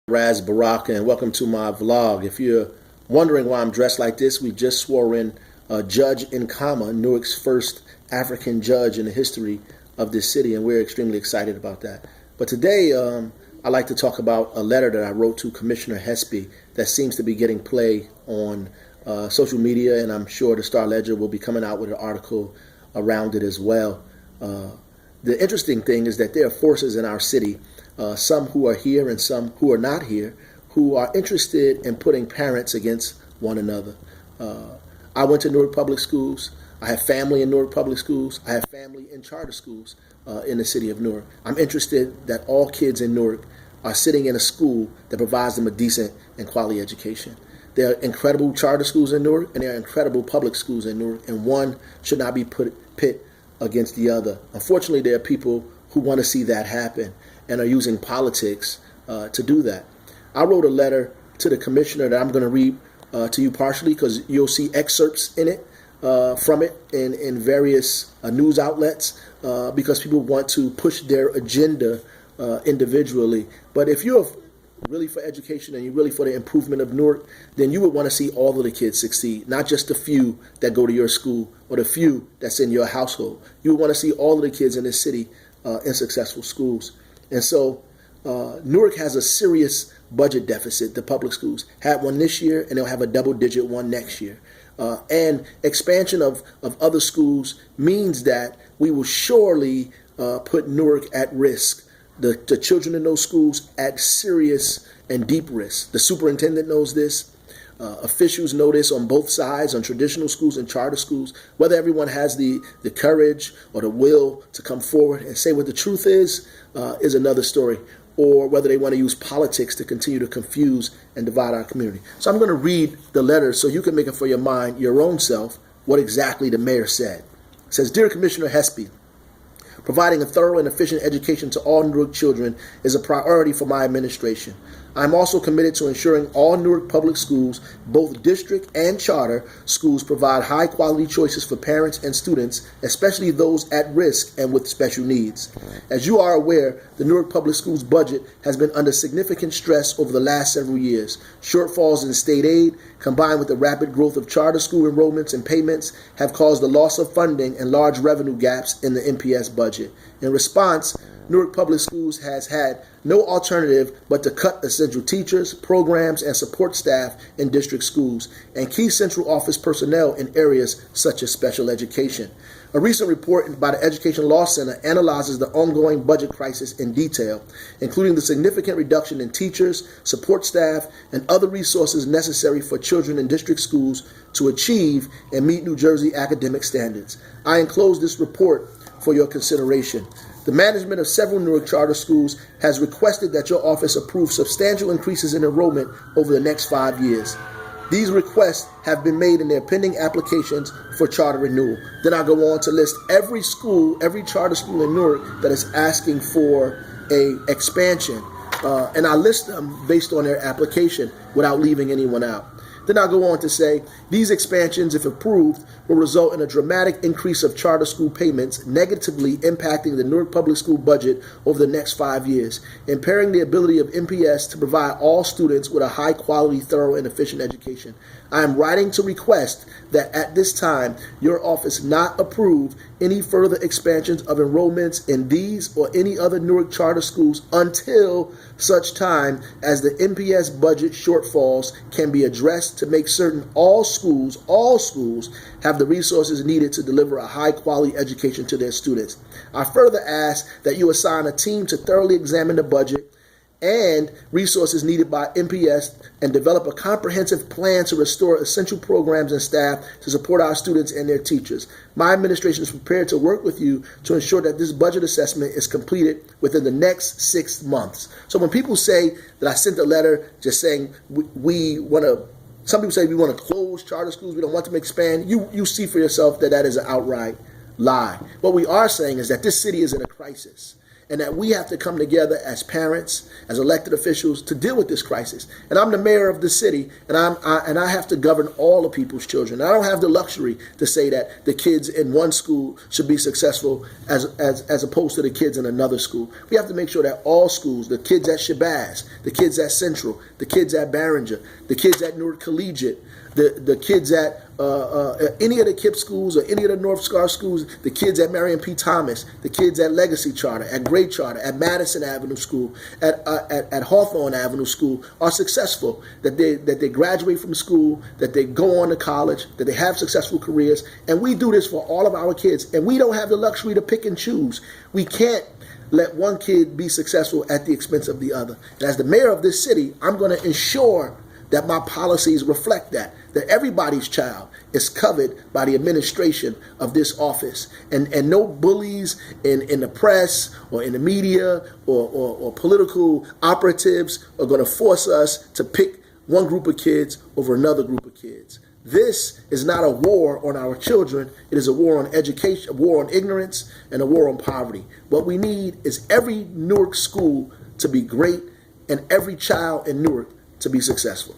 Baraka, and welcome to my vlog. If you're wondering why I'm dressed like this, we just swore in Judge Nkama, Newark's first African judge in the history of this city, and we're extremely excited about that. But today, I'd like to talk about a letter that I wrote to Commissioner Hespe that seems to be getting play on social media, and I'm sure the Star Ledger will be coming out with an article around it as well. The interesting thing is that there are forces in our city, some who are here and some who are not here, who are interested in putting parents against one another. I went to Newark Public Schools. I have family in Newark Public Schools. I have family in charter schools in the city of Newark. I'm interested that all kids in Newark are sitting in a school that provides them a decent and quality education. There are incredible charter schools in Newark, and there are incredible public schools in Newark, and one should not be pit against the other. Unfortunately, there are people who want to see that happen and are using politics to do that. I wrote a letter to the commissioner that I'm going to read to you partially, because you'll see excerpts in it from it in various news outlets, because people want to push their agenda individually. But if you're really for education and you're really for the improvement of Newark, then you would want to see all of the kids succeed, not just the few that go to your school or the few that's in your household. You would want to see all of the kids in this city in successful schools. And so Newark has a serious budget deficit. The public schools had one this year, and they'll have a double-digit one next year. And expansion of other schools means that we will surely put Newark at risk. The children in those schools at serious and deep risk. The superintendent knows this. Officials know this on both sides, on traditional schools and charter schools. Whether everyone has the courage or the will to come forward and say what the truth is another story, or whether they want to use politics to continue to confuse and divide our community. So I'm going to read the letter so you can make it for your mind, your own self, what exactly the mayor said. It says, "Dear Commissioner Hespe, providing a thorough and efficient education to all Newark children is a priority for my administration. I'm also committed to ensuring all Newark public schools, both district and charter schools, provide high-quality choices for parents and students, especially those at risk and with special needs. As you are aware, the Newark Public Schools budget has been under significant stress over the last several years. Shortfalls in state aid, combined with the rapid growth of charter school enrollments and payments, have caused the loss of funding and large revenue gaps in the NPS budget. In response, Newark Public Schools has had no alternative but to cut essential teachers, programs, and support staff in district schools, and key central office personnel in areas such as special education. A recent report by the Education Law Center analyzes the ongoing budget crisis in detail, including the significant reduction in teachers, support staff, and other resources necessary for children in district schools to achieve and meet New Jersey academic standards. I enclose this report for your consideration. The management of several Newark charter schools has requested that your office approve substantial increases in enrollment over the next 5 years. These requests have been made in their pending applications for charter renewal." Then I go on to list every school, every charter school in Newark that is asking for a expansion. And I list them based on their application without leaving anyone out. Then I'll go on to say, these expansions, if approved, will result in a dramatic increase of charter school payments, negatively impacting the Newark Public School budget over the next 5 years, impairing the ability of NPS to provide all students with a high-quality, thorough, and efficient education. I am writing to request that at this time, your office not approve any further expansions of enrollments in these or any other Newark charter schools until such time as the NPS budget shortfalls can be addressed to make certain all schools have the resources needed to deliver a high-quality education to their students. I further ask that you assign a team to thoroughly examine the budget and resources needed by NPS and develop a comprehensive plan to restore essential programs and staff to support our students and their teachers. My administration is prepared to work with you to ensure that this budget assessment is completed within the next 6 months. So when people say that I sent a letter just saying we want to, some people say we want to close charter schools, we don't want them to expand, you see for yourself that that is an outright lie. What we are saying is that this city is in a crisis. and that we have to come together as parents, as elected officials, to deal with this crisis. And I'm the mayor of the city, and I have to govern all of people's children. I don't have the luxury to say that the kids in one school should be successful as opposed to the kids in another school. We have to make sure that all schools, the kids at Shabazz, the kids at Central, the kids at Barringer, the kids at Newark Collegiate, the kids at any of the KIPP schools or any of the North Scar schools, the kids at Marion P. Thomas, the kids at Legacy Charter, at Gray Charter, at Madison Avenue School, at Hawthorne Avenue School are successful, that they graduate from school, that they go on to college, that they have successful careers. And we do this for all of our kids. And we don't have the luxury to pick and choose. We can't let one kid be successful at the expense of the other. And as the mayor of this city, I'm going to ensure that my policies reflect that everybody's child is covered by the administration of this office. And no bullies in the press or in the media or political operatives are going to force us to pick one group of kids over another group of kids. This is not a war on our children. It is a war on education, a war on ignorance, and a war on poverty. What we need is every Newark school to be great and every child in Newark to be successful.